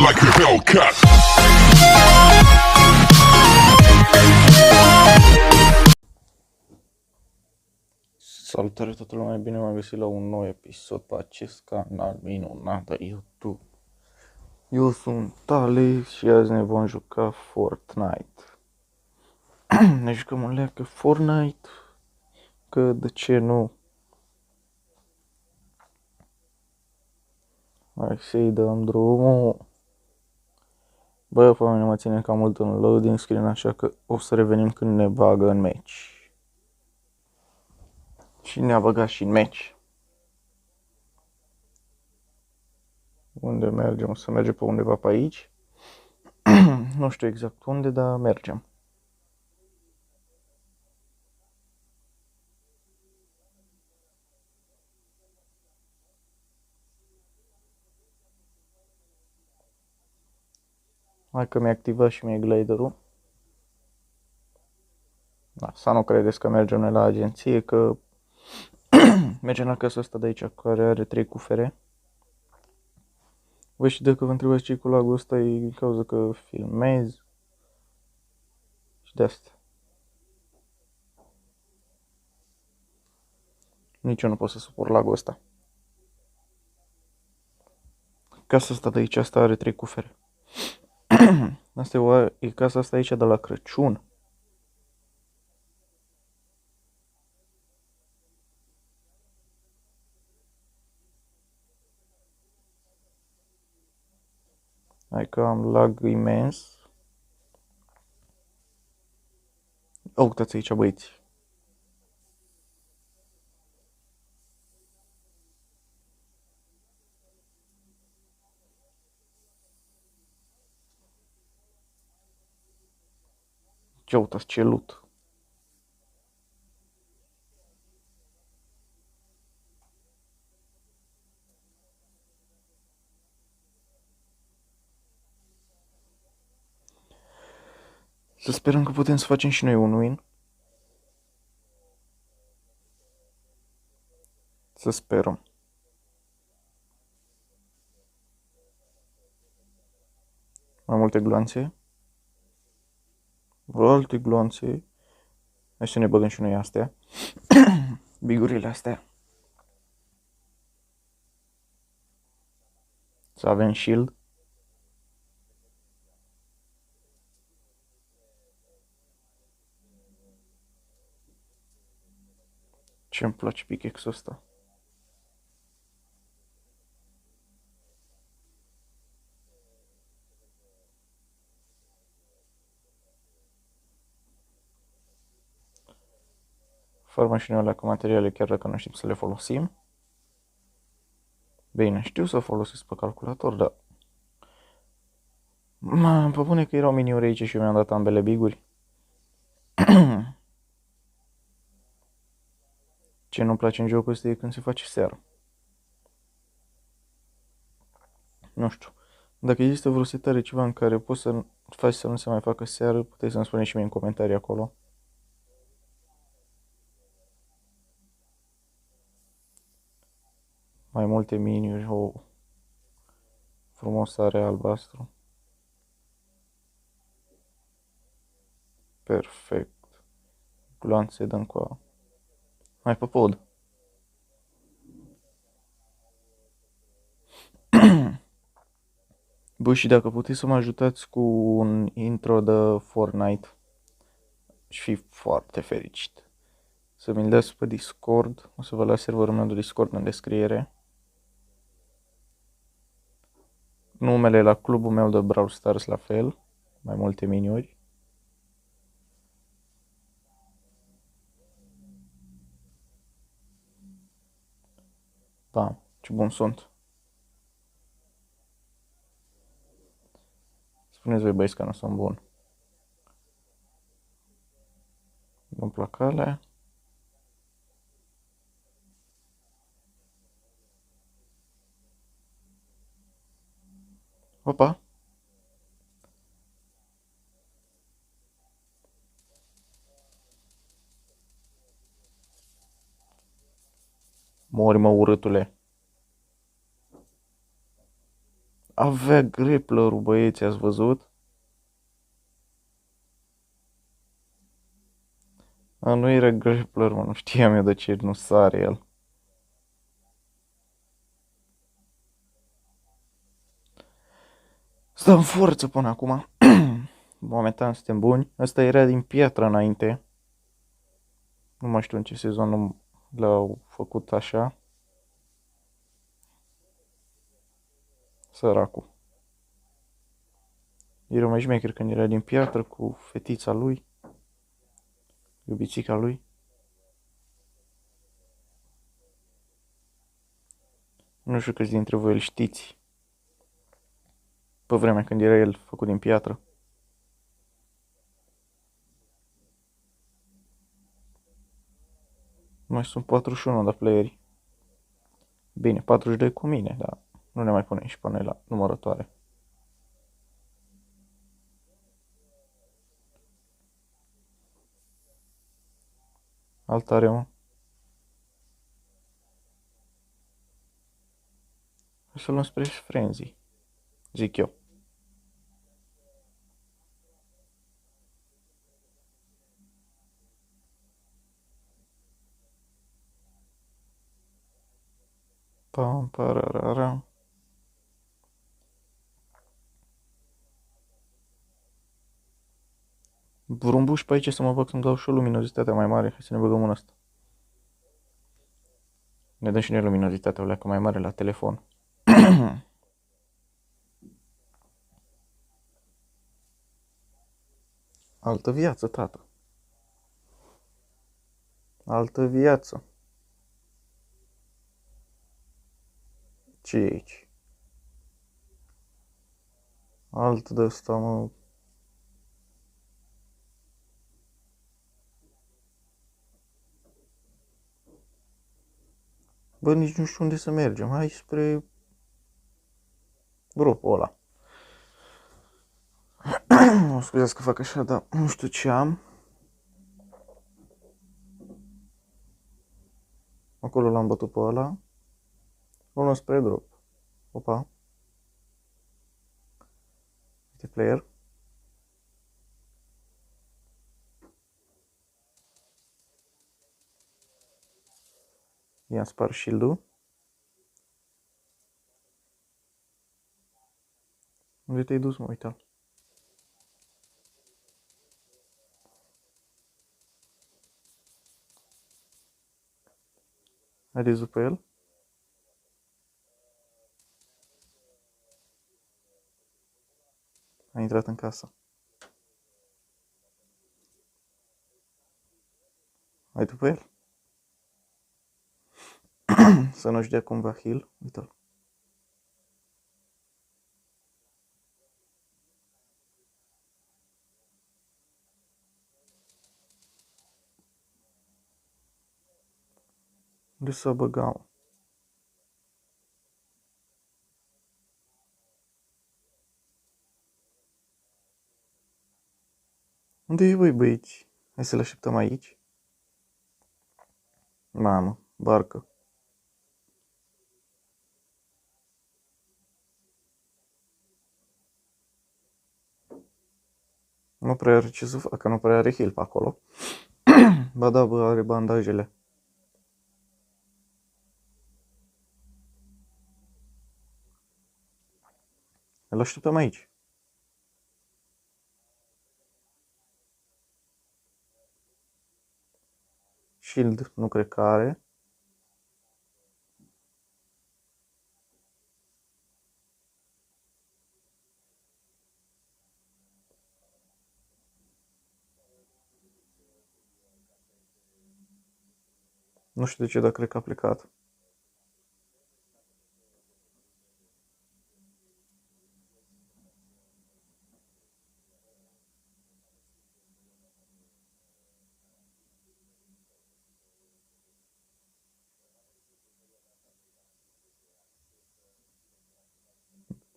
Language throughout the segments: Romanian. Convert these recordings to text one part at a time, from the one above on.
like a Hellcat. Salutare toată lumea, bine m-am găsit la un nou episod pe acest canal minunat de YouTube. Eu sunt Alex și azi ne vom juca Fortnite. Ne jucăm un leacă Fortnite, că de ce nu? Hai să-i dăm drumul. Bă, pe mine mă ține cam mult în loading screen, așa că o să revenim când ne bagă în match. Și ne-a băgat și în match. Unde mergem? O să mergem pe undeva pe aici. Nu știu exact unde, dar mergem. Hai că mi-a activat și mie gliderul. Da, să nu credeți că mergem noi la agenție, că mergem la casa asta de aici, care are 3 cufere. Voi și dacă vă întrebați ce cu lagul ăsta, e din cauza că filmez și de asta. Nici eu nu pot să suport lagul ăsta. Casa asta de aici, asta are 3 cufere. Asta e casa asta aici de la Crăciun. Hai că am lag imens. Uitați aici, băieți. Ce uitați, ce loot. Să sperăm că putem să facem și noi un win. Să sperăm. Mai multe gloanțe. Alte gloanțe. Hai să ne băgăm și noi astea. Bigurile astea. Să avem shield. Ce-mi place pickaxe-ul ăsta. Farmăm și noi alea cu materiale chiar dacă nu știm să le folosim. Bine, știu să folosesc pe calculator, dar... Pe bune că erau miniuri aici și eu mi-am dat ambele biguri. Ce nu-mi place în jocul ăsta e când se face seară. Nu știu. Dacă există vreo setare ceva în care poți să faci să nu se mai facă seară, puteți să-mi spuneți și mie în comentarii acolo. Mai multe miniuri, o frumos are albastru. Perfect. Gloanțe dăm cu a... Hai pe pod. Bă, și dacă puteți să mă ajutați cu un intro de Fortnite, aș fi foarte fericit. Să mi-l dați pe Discord, o să vă las serverul meu de Discord în descriere. Numele la clubul meu de Brawl Stars la fel, mai multe miniuri. Da, ce bun sunt. Spuneți voi băieți că nu sunt bun. Nu-mi plac alea. Opa! Mori, mă, urâtule. avea grapplerul, băieți, ați văzut? A, nu era grappler, mă, nu știam eu de ce nu sare el. Stă în forță până acum. Momentan suntem buni. Ăsta era din piatră înainte. Nu mai știu în ce sezon nu l-au făcut așa. Săracul. Era mai șmecher când era din piatră cu fetița lui. Iubițica lui. Nu știu câți dintre voi îl știți. Pe vremea când era el făcut din piatră. Mai sunt 41 de playeri. Bine, 42 cu mine, dar nu ne mai punem și pe noi la numărătoare. Altare, mă. Hai să luăm spre Frenzy. Zic eu. Pam, pararara. Vreun buș pe aici să mă bag să-mi dau și o luminozitatea mai mare. Hai să ne băgăm în asta. Ne dăm și noi luminozitatea o leacă mai mare la telefon. Altă viață, tată. Altă viață. Ce e aici? Alt de ăsta, mă. Bă, nici nu știu unde să mergem. Hai spre grupul ăla. O scuzați că fac așa, dar nu știu ce am. Acolo l-am bătut pe ăla. O luăm spre drop. Opa. Uite player. I-am spart shield-ul. Unde te-ai dus, mă? Uite-l. Haideți după el. A intrat în casă. Hai după el. Să nu-și dea cumva heal. Uite-l. Unde să băgam? Unde e, băi, băieți? Hai să-l așteptăm aici. Mamă, barcă. Nu prea are ce să facă, nu prea are heal pe acolo. Ba da, bă, are bandajele. Îl așteptăm aici. Shield nu cred că are. Nu știu de ce, dar cred că a plecat.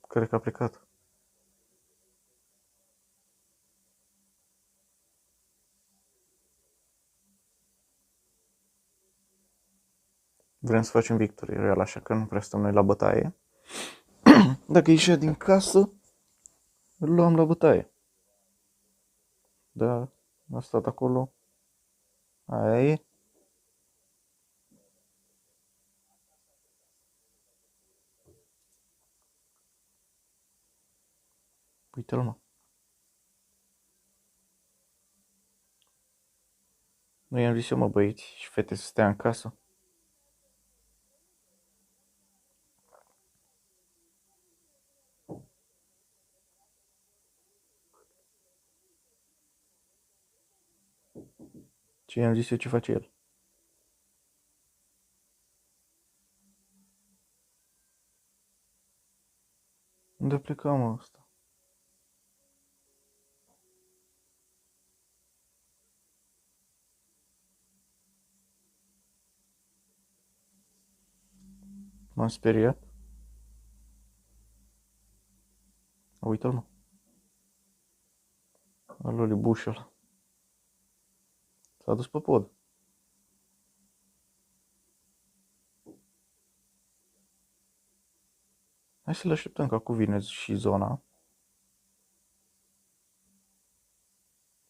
Cred că a plecat. Vrem să facem victory real, așa că nu prea stăm noi la bătaie. Dacă ieșea din casă, îl luam la bătaie. Da, a stat acolo. Aia e. Uite-l, mă. Nu i-am zis eu, mă, băieți și fete să stea în casă? Ce i-am zis eu, ce face el? Unde pleca, mă, ăsta? M-am speriat. Uite-l, mă. Alul bușul. S-a dus pe pod. Hai să-l așteptăm că acum vine și zona.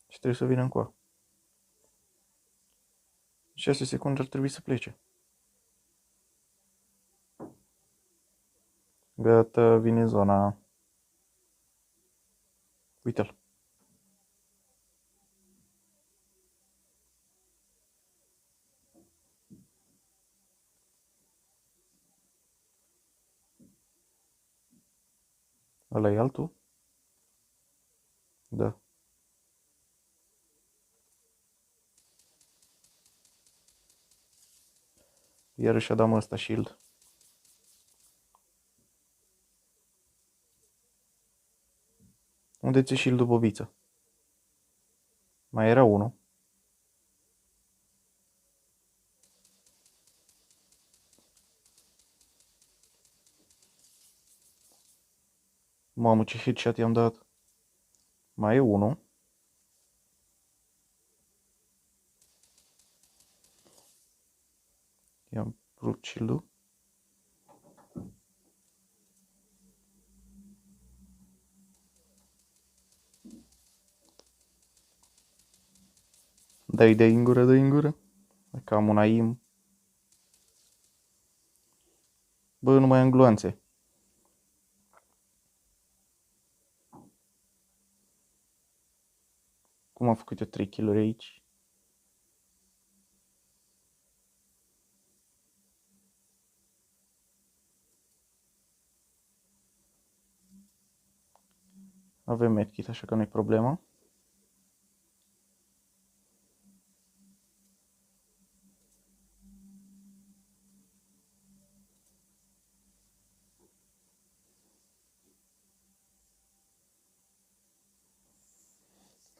Și trebuie să vină încoa. 6 secunde ar trebui să plece. Gata, vine zona. Uite-l. Ăla e altul? Da. Iarăși a dat ăsta shield. Unde ți-e shield-ul, bobiță? Mai era unul. Mamă, ce headshot i-am dat. Mai e unul. I-am rupt shield-ul. Dai de în gură, dă în gură. Că am un aim. Bă, nu mai am gloanțe. Cum am făcut eu 3 kill-uri aici? Avem medkit, așa că nu-i problemă.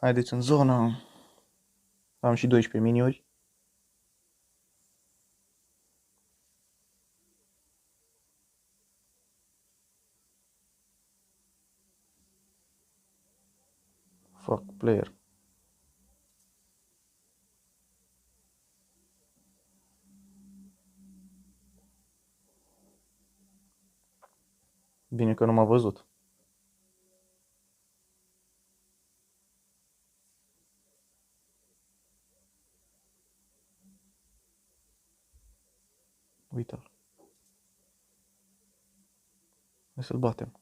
Haideți în zonă. Am și 12 miniuri. Fuck player. Bine că nu m-a văzut. Uite-l. Hai să-l batem.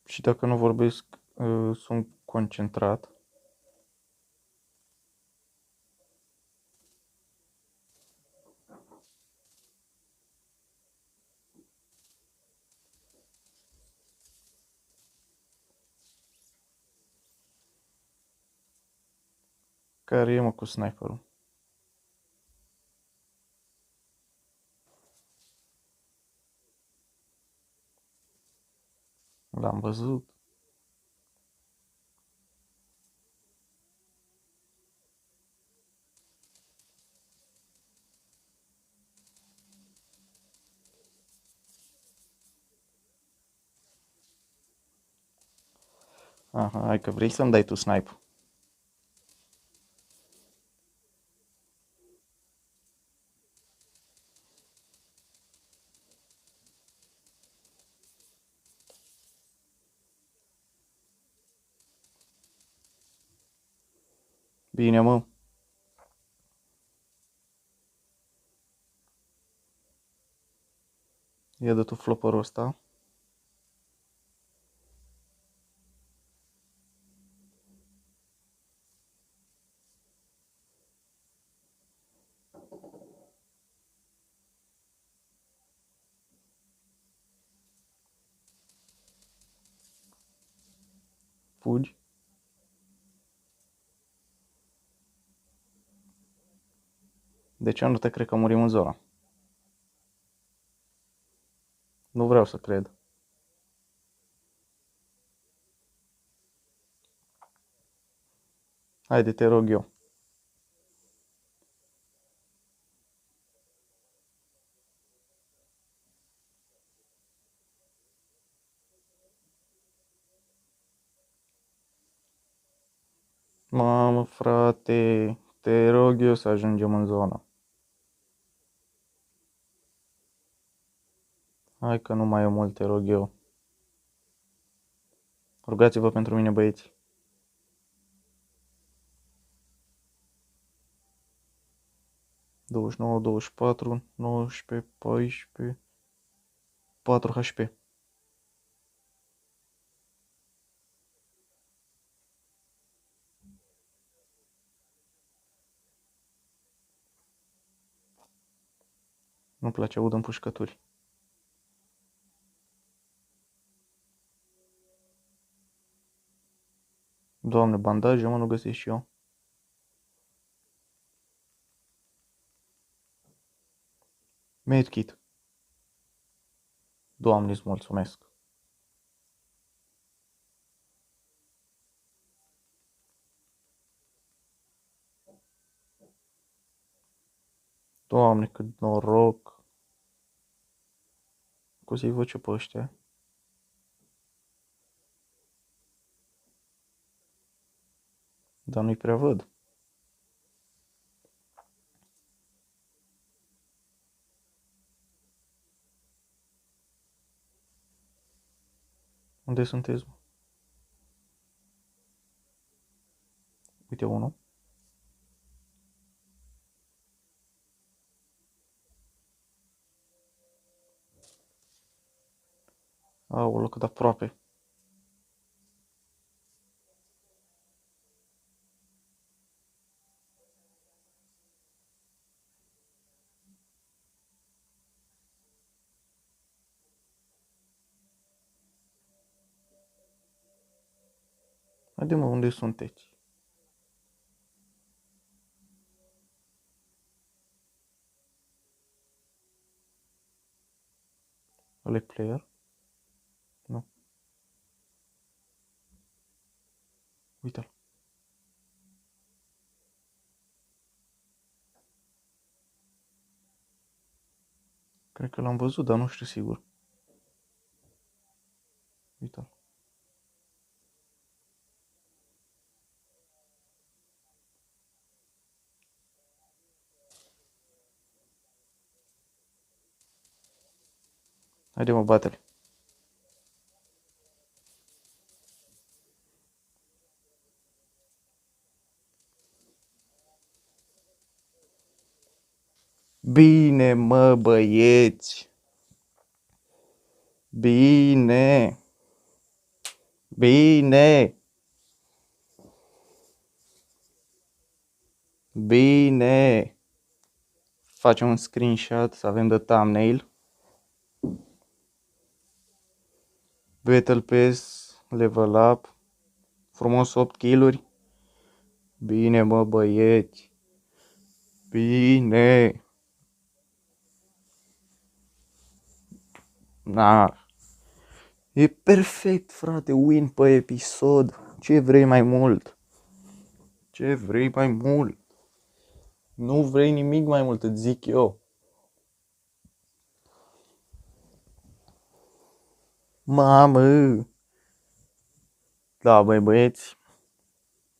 Și dacă nu vorbesc, sunt concentrat. Care e, mă, cu sniperul? L-am văzut. Aha, hai că vrei să-mi dai tu snipe. Bine, mă. Ia dă tu flopperul ăsta. Fugi. De ce nu te cred că murim în zona? Nu vreau să cred. Haide, te rog eu. Mamă, frate, te rog eu să ajungem în zonă. Hai că nu mai e mult, te rog eu. Rugați-vă pentru mine, băieți. Douăzeci 24, 19, 14, 4 HP. Nu-mi place, aud împușcături. Doamne, bandaje, mă, nu găsesc și eu. Medkit. Doamne, îți mulțumesc. Doamne, cât noroc. Cum să-i văd ce pe ăștia? Dar nu-i prea văd. Unde sunteți, mă? Uite unul. Aoleu, cât aproape. Haide, mă, unde sunteți? Ăla-i player? Nu. Uite-l. Cred că l-am văzut, dar nu știu sigur. Uite-l. Haide, mă, bate-l. Bine, mă, băieți. Bine. Bine. Bine. Facem un screenshot să avem de thumbnail. Battle Pass, level up. Frumos 8 kill-uri. Bine, mă, băieți. Bine. Na. E perfect, frate, win pe episod. Ce vrei mai mult? Ce vrei mai mult? Nu vrei nimic mai mult, îți zic eu. Mamă! Da, băi, băieți,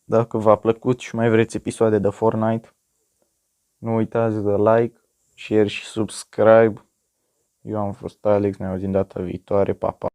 dacă v-a plăcut și mai vreți episoade de Fortnite, nu uitați de like, share și subscribe. Eu am fost Alex, ne auzim data viitoare, pa, pa!